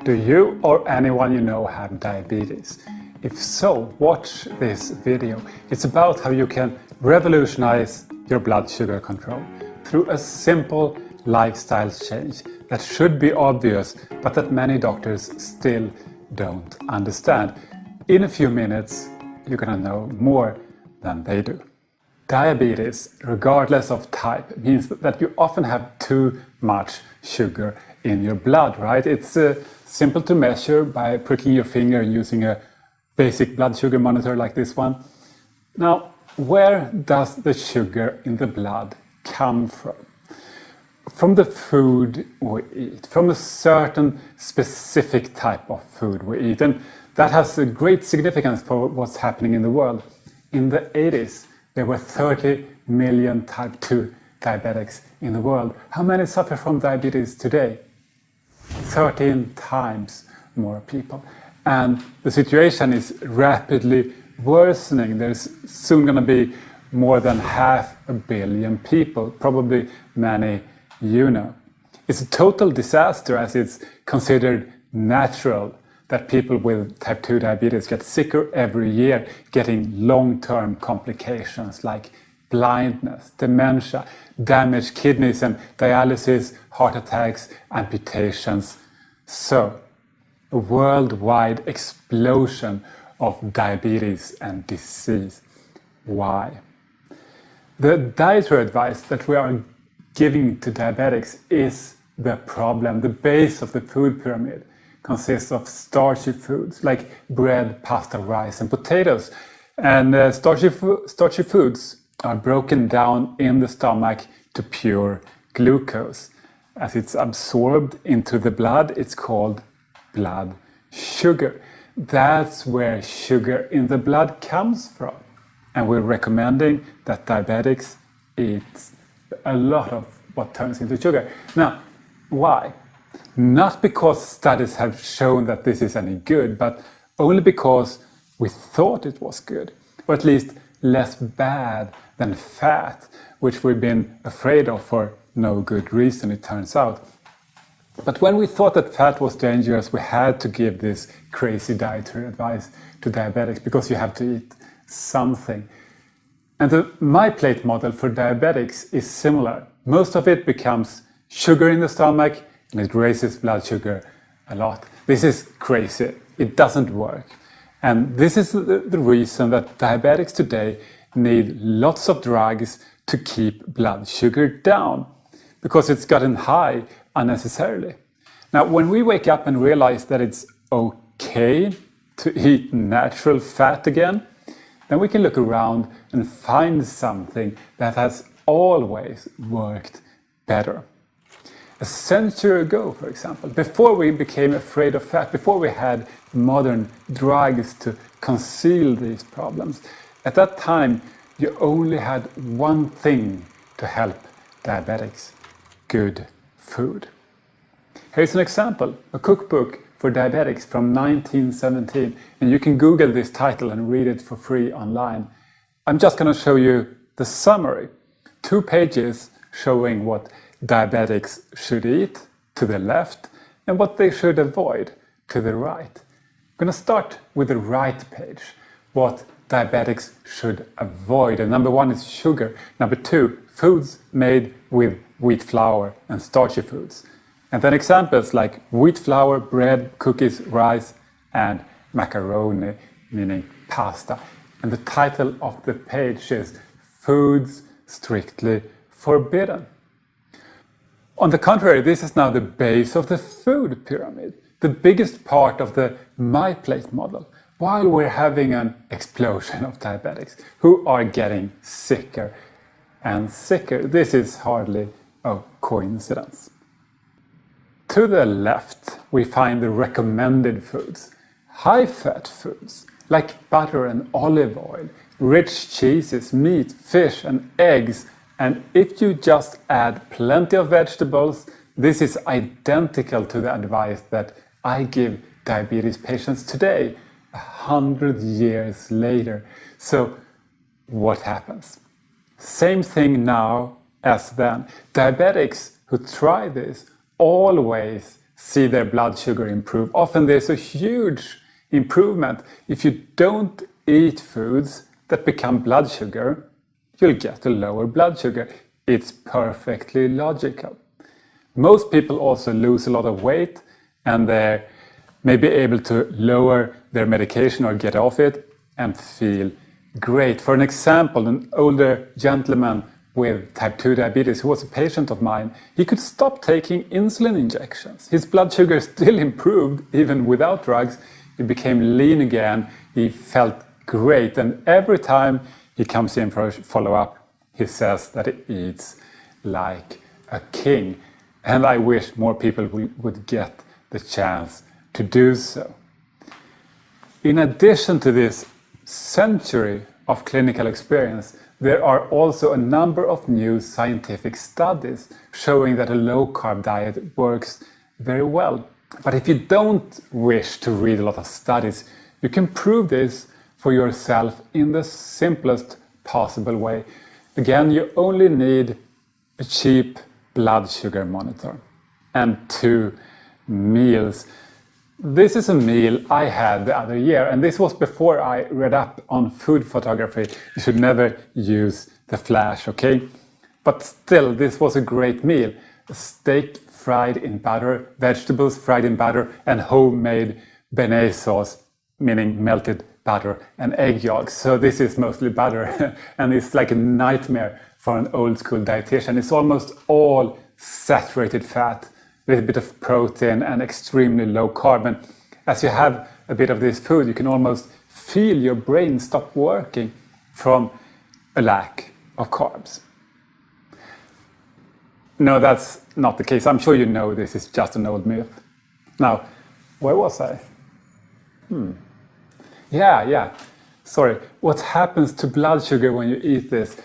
Do you or anyone you know have diabetes? If so, watch this video. It's about how you can revolutionize your blood sugar control through a simple lifestyle change that should be obvious, but that many doctors still don't understand. In a few minutes, you're gonna know more than they do. Diabetes, regardless of type, means that you often have too much sugar in your blood, right? It's simple to measure by pricking your finger and using a basic blood sugar monitor like this one. Now, where does the sugar in the blood come from? From the food we eat, from a certain specific type of food we eat, and that has a great significance for what's happening in the world. In the 80s, there were 30 million type 2 diabetics in the world. How many suffer from diabetes today? 13 times more people. And the situation is rapidly worsening. There's soon going to be more than 500 million people, probably many you know. It's a total disaster, as it's considered natural that people with type 2 diabetes get sicker every year, getting long-term complications like blindness, dementia, damaged kidneys and dialysis, heart attacks, amputations. So, a worldwide explosion of diabetes and disease. Why? The dietary advice that we are giving to diabetics is the problem. The base of the food pyramid consists of starchy foods like bread, pasta, rice, and potatoes. And starchy foods are broken down in the stomach to pure glucose. As it's absorbed into the blood, it's called blood sugar. That's where sugar in the blood comes from. And we're recommending that diabetics eat a lot of what turns into sugar. Now, why? Not because studies have shown that this is any good, but only because we thought it was good, or at least less bad than fat, which we've been afraid of for no good reason, it turns out. But when we thought that fat was dangerous, we had to give this crazy dietary advice to diabetics because you have to eat something. And the My Plate model for diabetics is similar. Most of it becomes sugar in the stomach and it raises blood sugar a lot. This is crazy. It doesn't work. And this is the reason that diabetics today need lots of drugs to keep blood sugar down, because it's gotten high unnecessarily. Now, when we wake up and realize that it's okay to eat natural fat again, then we can look around and find something that has always worked better. A century ago, for example, before we became afraid of fat, before we had modern drugs to conceal these problems, at that time you only had one thing to help diabetics: good food. Here's an example, a cookbook for diabetics from 1917, and you can Google this title and read it for free online. I'm just going to show you the summary. 2 pages showing what diabetics should eat to the left and what they should avoid to the right. I'm going to start with the right page, what diabetics should avoid. And number 1 is sugar. Number 2, foods made with wheat flour and starchy foods. And then examples like wheat flour, bread, cookies, rice, and macaroni, meaning pasta. And the title of the page is Foods Strictly Forbidden. On the contrary, this is now the base of the food pyramid, the biggest part of the My Plate model, while we're having an explosion of diabetics who are getting sicker and sicker. This is hardly a coincidence. To the left, we find the recommended foods, high-fat foods like butter and olive oil, rich cheeses, meat, fish, and eggs. And if you just add plenty of vegetables, this is identical to the advice that I give diabetes patients today, 100 years later. So what happens? Same thing now as then. Diabetics who try this always see their blood sugar improve. Often there's a huge improvement. If you don't eat foods that become blood sugar, you'll get a lower blood sugar. It's perfectly logical. Most people also lose a lot of weight, and they may be able to lower their medication or get off it and feel great. For an example, an older gentleman with type 2 diabetes who was a patient of mine, he could stop taking insulin injections. His blood sugar still improved even without drugs. He became lean again. He felt great, and every time he comes in for a follow-up, he says that he eats like a king. And I wish more people would get the chance to do so. In addition to this century of clinical experience, there are also a number of new scientific studies showing that a low-carb diet works very well. But if you don't wish to read a lot of studies, you can prove this for yourself in the simplest possible way. Again, you only need a cheap blood sugar monitor and 2 meals. This is a meal I had the other year, and this was before I read up on food photography. You should never use the flash, okay? But still, this was a great meal. A steak fried in butter, vegetables fried in butter, and homemade béarnaise sauce, meaning melted butter and egg yolks. So this is mostly butter, and it's like a nightmare for an old school dietitian. It's almost all saturated fat, with a bit of protein and extremely low carb. And as you have a bit of this food, you can almost feel your brain stop working from a lack of carbs. No, that's not the case. I'm sure you know this is just an old myth. Now, where was I? Yeah. Sorry. What happens to blood sugar when you eat this?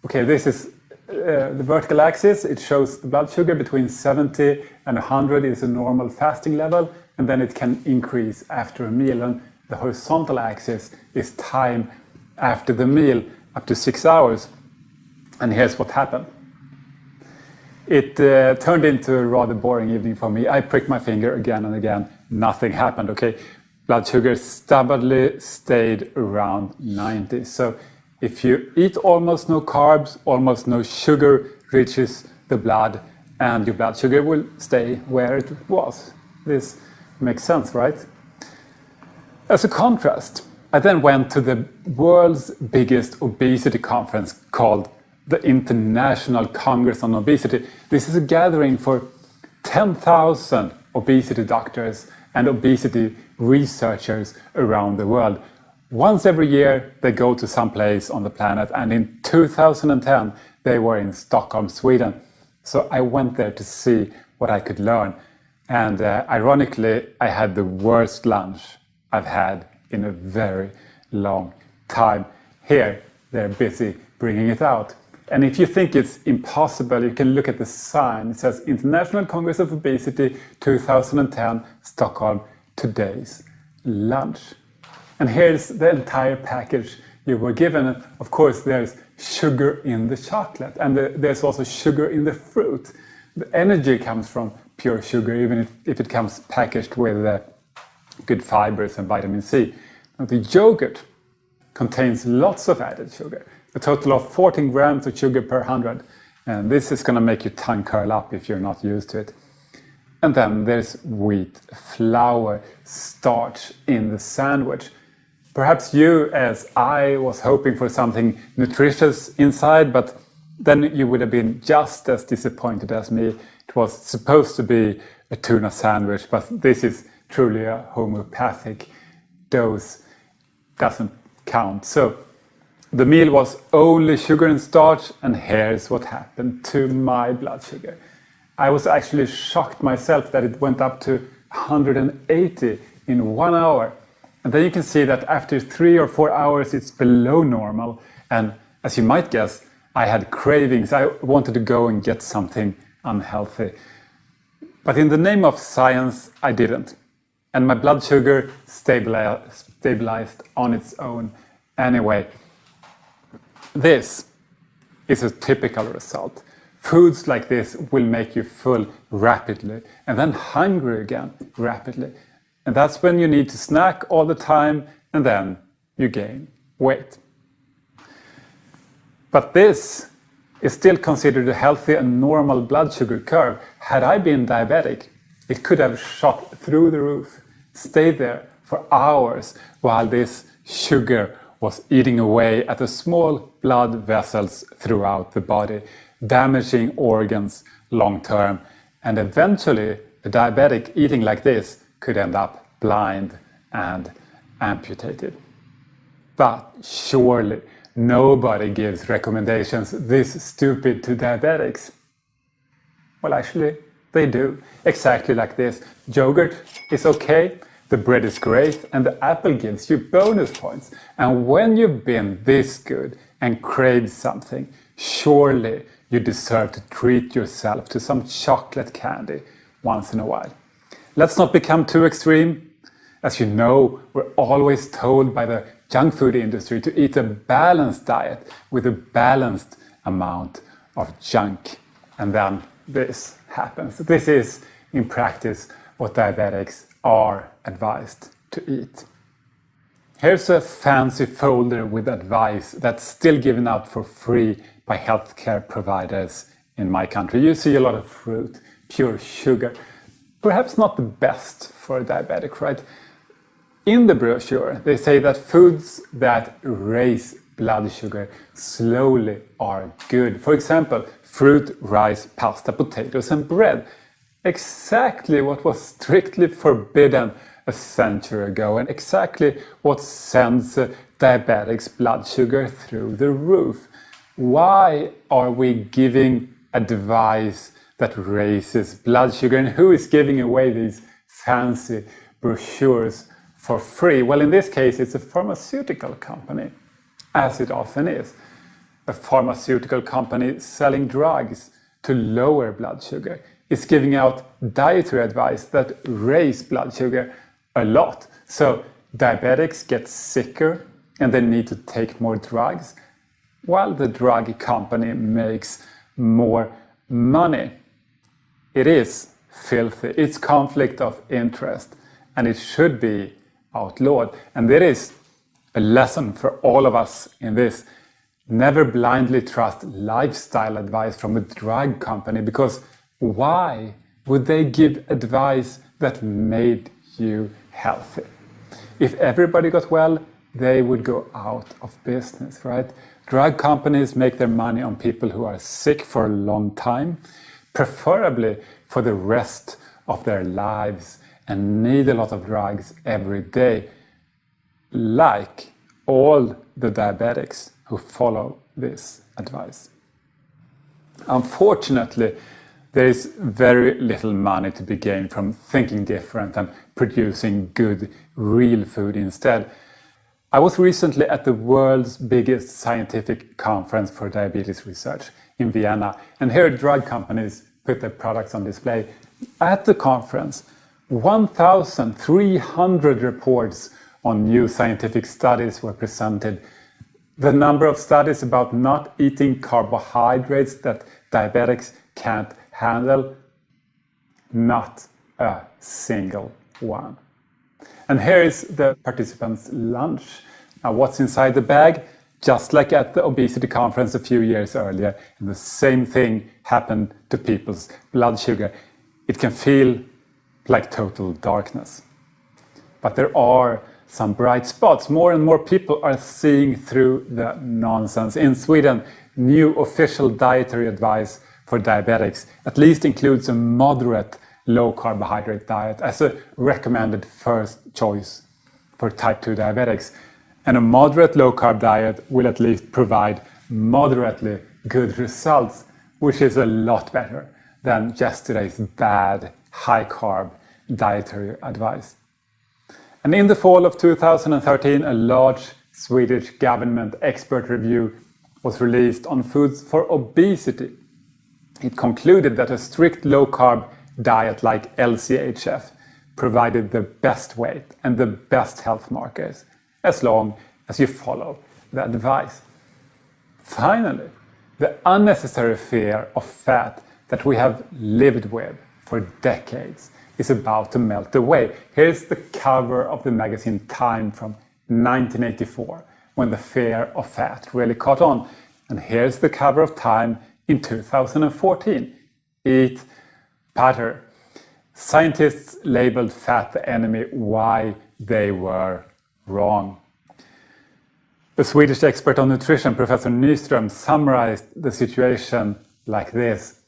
Okay, this is the vertical axis. It shows the blood sugar between 70 and 100 is a normal fasting level, and then it can increase after a meal. And the horizontal axis is time after the meal, up to 6 hours. And here's what happened. It turned into a rather boring evening for me. I pricked my finger again and again. Nothing happened, okay? Blood sugar stubbornly stayed around 90. So if you eat almost no carbs, almost no sugar reaches the blood, and your blood sugar will stay where it was. This makes sense, right? As a contrast, I then went to the world's biggest obesity conference called the International Congress on Obesity. This is a gathering for 10,000 obesity doctors and obesity researchers around the world. Once every year, they go to some place on the planet, and in 2010, they were in Stockholm, Sweden. So I went there to see what I could learn. And ironically, I had the worst lunch I've had in a very long time. Here, they're busy bringing it out. And if you think it's impossible, you can look at the sign. It says International Congress of Obesity 2010, Stockholm, today's lunch. And here's the entire package you were given. And of course, there's sugar in the chocolate, and there's also sugar in the fruit. The energy comes from pure sugar, even if it comes packaged with good fibers and vitamin C. Now, the yogurt contains lots of added sugar, a total of 14 grams of sugar per 100. And this is going to make your tongue curl up if you're not used to it. And then there's wheat flour, starch in the sandwich. Perhaps you, as I, was hoping for something nutritious inside, but then you would have been just as disappointed as me. It was supposed to be a tuna sandwich, but this is truly a homeopathic dose. Doesn't count. So the meal was only sugar and starch, and here's what happened to my blood sugar. I was actually shocked myself that it went up to 180 in 1 hour. And then you can see that after 3 or 4 hours, it's below normal. And as you might guess, I had cravings. I wanted to go and get something unhealthy. But in the name of science, I didn't. And my blood sugar stabilized on its own anyway. This is a typical result. Foods like this will make you full rapidly and then hungry again rapidly. And that's when you need to snack all the time and then you gain weight. But this is still considered a healthy and normal blood sugar curve. Had I been diabetic, it could have shot through the roof, stayed there for hours while this sugar was eating away at the small blood vessels throughout the body, damaging organs long term, and eventually a diabetic eating like this could end up blind and amputated. But surely nobody gives recommendations this stupid to diabetics. Well, actually, they do. Exactly like this. Yogurt is okay, the bread is great, and the apple gives you bonus points. And when you've been this good and craved something, surely you deserve to treat yourself to some chocolate candy once in a while. Let's not become too extreme. As you know, we're always told by the junk food industry to eat a balanced diet with a balanced amount of junk. And then this happens. This is, in practice, what diabetics are advised to eat. Here's a fancy folder with advice that's still given out for free by healthcare providers in my country. You see a lot of fruit, pure sugar. Perhaps not the best for a diabetic, right? In the brochure, they say that foods that raise blood sugar slowly are good. For example, fruit, rice, pasta, potatoes, and bread. Exactly what was strictly forbidden a century ago, and exactly what sends diabetics' blood sugar through the roof. Why are we giving advice that raises blood sugar, and who is giving away these fancy brochures for free? Well, in this case, it's a pharmaceutical company, as it often is. A pharmaceutical company selling drugs to lower blood sugar is giving out dietary advice that raise blood sugar a lot. So diabetics get sicker and they need to take more drugs, while the drug company makes more money. It is filthy. It's conflict of interest, and it should be outlawed. And there is a lesson for all of us in this. Never blindly trust lifestyle advice from a drug company, because why would they give advice that made you healthy? If everybody got well, they would go out of business, right? Drug companies make their money on people who are sick for a long time, preferably for the rest of their lives, and need a lot of drugs every day, like all the diabetics who follow this advice. Unfortunately, there is very little money to be gained from thinking different and producing good, real food instead. I was recently at the world's biggest scientific conference for diabetes research in Vienna, and here drug companies put their products on display. At the conference, 1,300 reports on new scientific studies were presented. The number of studies about not eating carbohydrates that diabetics can't handle, not a single one. And here is the participants' lunch. Now, what's inside the bag? Just like at the obesity conference a few years earlier, and the same thing happened to people's blood sugar. It can feel like total darkness. But there are some bright spots. More and more people are seeing through the nonsense. In Sweden, new official dietary advice for diabetics at least includes a moderate low carbohydrate diet as a recommended first choice for type 2 diabetics. And a moderate low carb diet will at least provide moderately good results, which is a lot better than yesterday's bad high carb dietary advice. And in the fall of 2013, a large Swedish government expert review was released on foods for obesity. It concluded that a strict low-carb diet like LCHF provided the best weight and the best health markers, as long as you follow the advice. Finally, The unnecessary fear of fat that we have lived with for decades is about to melt away. Here's the cover of the magazine Time from 1984, when the fear of fat really caught on. And here's the cover of Time in 2014. Eat butter. Scientists labeled fat the enemy. Why they were wrong. The Swedish expert on nutrition, Professor Nyström, summarized the situation like this.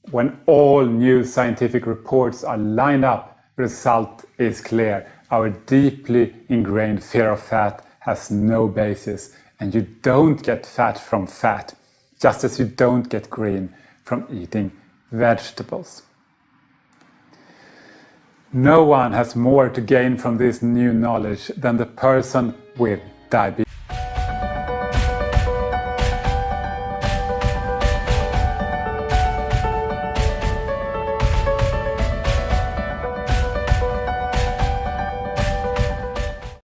When all new scientific reports are lined up, the result is clear. Our deeply ingrained fear of fat has no basis, and you don't get fat from fat, just as you don't get green from eating vegetables. No one has more to gain from this new knowledge than the person with diabetes.